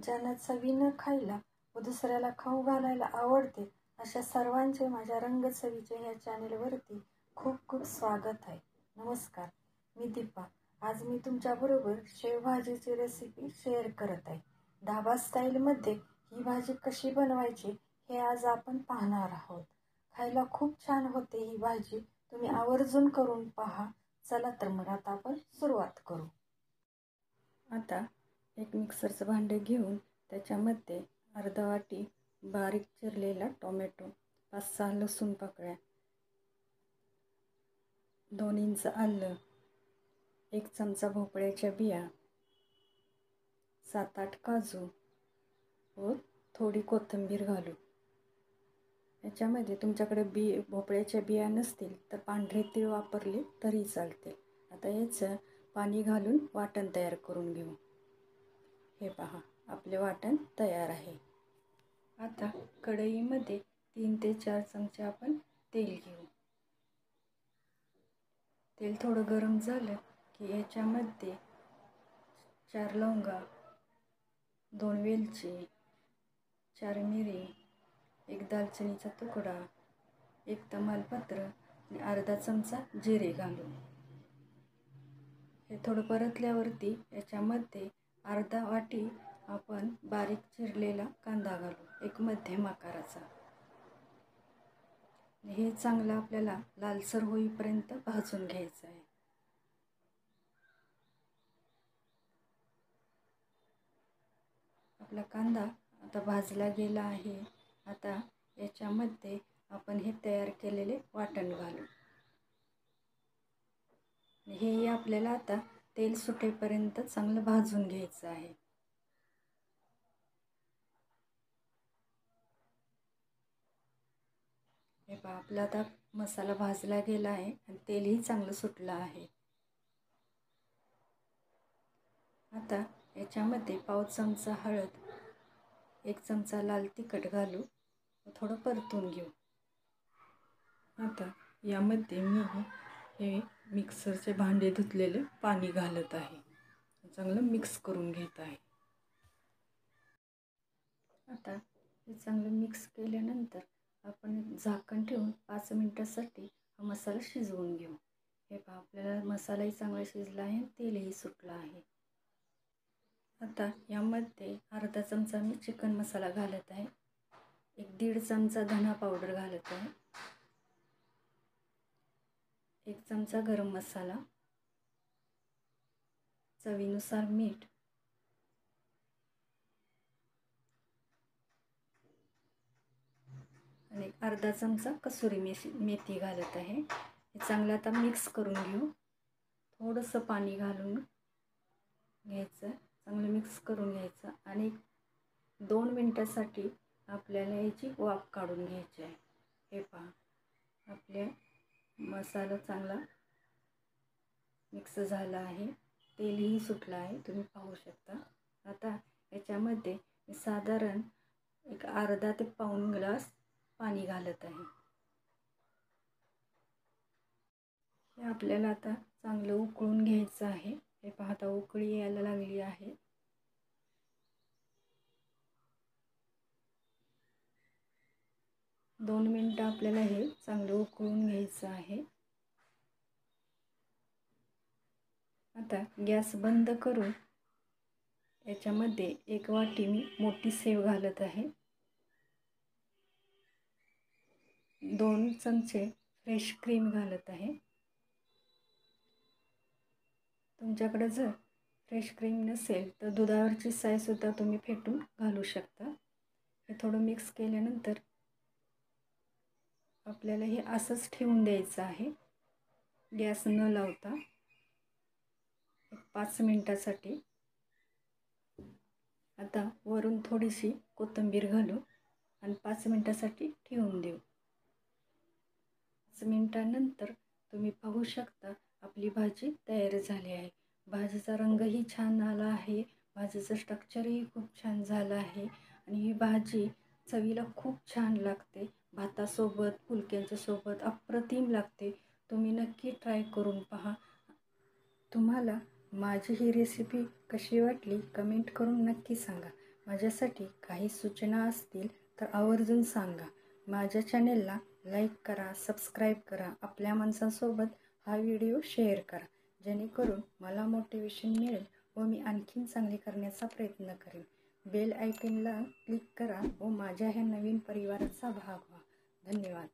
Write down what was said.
ज्यांना चवीनं खायला व दुसऱ्याला खाऊ घालायला आवडते अशा सर्वांचे माझ्या रंगचवीचे ह्या चॅनेलवरती खूप खूप स्वागत आहे. नमस्कार, मी दीपा. आज मी तुमच्याबरोबर शेवभाजीची रेसिपी शेअर करत आहे. ढाबा स्टाईलमध्ये ही भाजी कशी बनवायची हे आज आपण पाहणार आहोत. खायला खूप छान होते ही भाजी. तुम्ही आवर्जून करून पहा. चला तर मग आता आपण सुरुवात करू. आता एक मिक्सरचं भांडे घेऊन त्याच्यामध्ये अर्धा वाटी बारीक चिरलेला टोमॅटो, 5-6 लसूण पाकळ्या, 2 इंच आलं, 1 चमचा भोपळ्याच्या बिया, 7-8 काजू व थोडी कोथिंबीर घालू. याच्यामध्ये तुमच्याकडे भोपळ्याच्या बिया नसतील तर पांढरे तीळ वापरले तरी चालते. आता याचं पाणी घालून वाटण तयार करून घेऊ. हे पहा, आपले वाटण तयार आहे. आता कढईमध्ये 3 ते 4 चमचे आपण तेल घेऊ. तेल थोडं गरम झालं की याच्यामध्ये 4 लवंगा, 2 वेलची, 4 मिरी, 1 दालचिनीचा तुकडा, 1 तमालपत्र आणि अर्धा चमचा जिरे घालू. हे थोडं परतल्यावरती याच्यामध्ये अर्धा वाटी आपण बारीक चिरलेला कांदा घालू, एक मध्यम आकाराचा. हे चांगलं आपल्याला लालसर होईपर्यंत भाजून घ्यायचं आहे. आपला कांदा आता भाजला गेला आहे. आता याच्यामध्ये आपण हे तयार केलेले वाटण घालू. हे आपल्याला आता तेल सुटेपर्यंत चांगलं भाजून घ्यायचं आहे. हे पहा, आपला आता मसाला भाजला गेला आहे आणि तेलही चांगलं सुटलं आहे. आता याच्यामध्ये पाव चमचा हळद, 1 चमचा लाल तिखट घालू व थोडं परतून घेऊ. आता यामध्ये मी हे मिक्सरचे भांडे धुतलेले पाणी घालत आहे. चांगलं मिक्स करून घेत आहे. आता हे चांगलं मिक्स केल्यानंतर आपण झाकण ठेवून 5 मिनिटासाठी हा मसाला शिजवून घेऊ. हे पहा, आपल्याला मसालाही चांगला शिजला आहे, तेलही सुटलं आहे. आता यामध्ये अर्धा चमचा मी चिकन मसाला घालत आहे, 1-1.5 चमचा धना पावडर घालत आहे, 1 चमचा गरम मसाला, चवीनुसार मीठ, आणि अर्धा चमचा कसुरी मेथी घालत आहे. हे चांगलं आता मिक्स करून घेऊ. थोडंसं पाणी घालून घ्यायचं, चांगलं मिक्स करून घ्यायचं आणि 2 मिनिटासाठी आपल्याला याची वाफ काढून घ्यायची आहे. हे पहा, आपले मसाला चांगला मिक्स झाला आहे, तेलही सुटलं आहे, तुम्ही पाहू शकता. आता याच्यामध्ये मी साधारण एक अर्धा ते पाऊण ग्लास पाणी घालत आहे. हे आपल्याला आता चांगलं उकळून घ्यायचं आहे. हे पाहता उकळी यायला लागली आहे. दोन मिनिटं आपल्याला हे चांगलं उकळून घ्यायचं आहे. आता गॅस बंद करून याच्यामध्ये 1 वाटी मी मोठी सेव घालत आहे, 2 चमचे फ्रेश क्रीम घालत आहे. तुमच्याकडे जर फ्रेश क्रीम नसेल तर दुधावरची सायसुद्धा तुम्ही फेटून घालू शकता. हे थोडं मिक्स केल्यानंतर आपल्याला हे असंच ठेवून द्यायचं आहे, गॅस न लावता 5 मिनिटासाठी. आता वरून थोडीशी कोथिंबीर घालू आणि 5 मिनिटासाठी ठेवून देऊ. 5 मिनिटानंतर तुम्ही पाहू शकता आपली भाजी तयार झाली आहे. भाजीचा रंगही छान आला आहे, भाजीचं स्ट्रक्चरही खूप छान झालं आहे आणि ही भाजी चवीला खूप छान लागते. भातासोबत, फुलक्यांच्या सोबत अप्रतिम लागते. तुम्ही नक्की ट्राय करून पहा. तुम्हाला माझी ही रेसिपी कशी वाटली कमेंट करून नक्की सांगा. माझ्यासाठी काही सूचना असतील तर आवर्जून सांगा. माझ्या चॅनेलला लाईक करा, सबस्क्राईब करा, आपल्या माणसांसोबत हा व्हिडिओ शेअर करा, जेणेकरून मला मोटिवेशन मिळेल व मी आणखीन चांगले करण्याचा प्रयत्न करेन. बेल आयकॉनला क्लिक करा व माझ्या ह्या नवीन परिवाराचा भाग व्हा. धन्यवाद.